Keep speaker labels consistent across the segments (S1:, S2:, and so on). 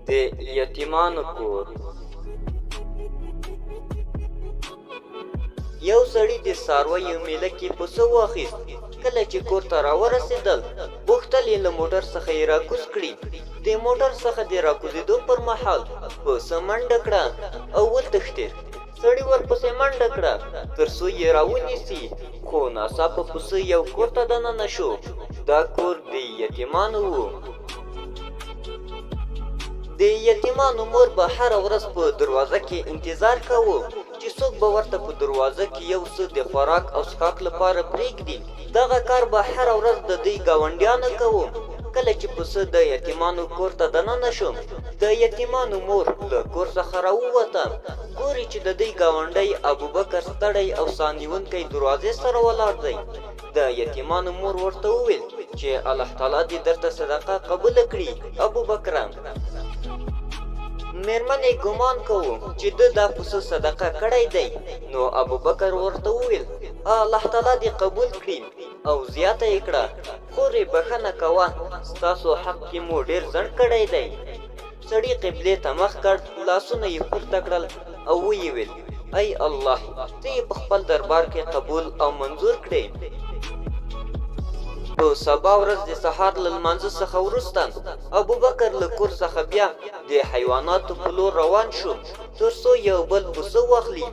S1: د یتیمانو کور. یو سړي د څارویو میله کې پسه واخیست. کله چې کور ته راورسېدل غوښتل یې له موټر څخه یې راکوز کړي. د موټر څخه د راکوزېدو پر مهال پسه منډه کړه او وتښتېد. سړي ورپسې منډه کړه تر څو یې راونیسي، خو ناڅاپه پسه یو کور ته دننه شو. دا کور د یتیمانو و. د یتیمانو مور به هره ورځ په دروازه کې انتظار کاوه چې څوک به ورته په دروازه کې یو څه د خوراک او څښاک لپاره پرېږدي. دغه کار به هره ورځ د دوی ګاونډیانو کوه. کله چې پسه د یتیمانو کور ته دننه شو، د یتیمانو مور له کور څخه راووته. ګوري چې د دوی ګاونډی ابوبکر ستړی او ساه نیونکی دروازې سره ولاړ دی. د یتیمانو مور ورته وویل چې الله تعالی دې درته صدقه قبوله کړي ابوبکره. مېرمنې ګمان کوو چې ده دا پسه صدقه کړی دی. نو ابوبکر ورته وویل الله تعالی دې قبول کړي. او زیاته یې کړه خورې بښنه کوه، ستاسو حق کې مو ډېر ځنډ کړی دی. سړي قبلې ته مخ کړ، لاسونه یې پورته کړل او ویې ویل ای الله، ته یې په خپل دربار کې قبول او منظور کړې. په سبا ورځ د سهار له لمانځه څخه وروسته ابوبکر له کور څخه بیا د حیواناتو په لور روان شو تر څو یو بل پسه واخلي.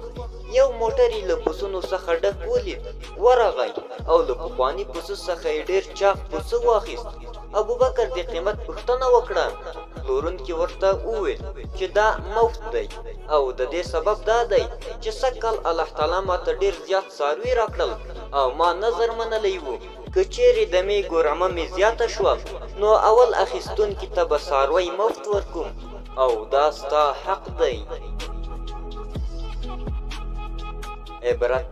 S1: یو موټر یې له پسونو څخه ډک ولید، ورغی او له پخواني پسه څخه یې ډېر چاغ پسه واخیست. ابوبکر د قیمت پوښتنه وکړه. پلورونکي ورته وویل چې دا مفت دی او د دې سبب دا دی چې سږکال الله تعالی ماته ډېر زیات څاروي راکړل او ما نظر منلی و که چیرې د میږو رمه مې زیاته شوه نو اول اخیستونکي ته به څاروی مفت ورکوم او دا ستا حق دی. عبرت: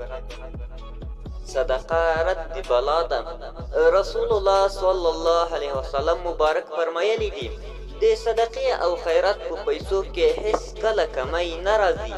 S1: صدقه رد بلا ده. رسول الله صلی الله علیه وسلم مبارک فرمایلی دي د صدقې او خیرات په پیسو کې هیڅ کله کمی نه راځي.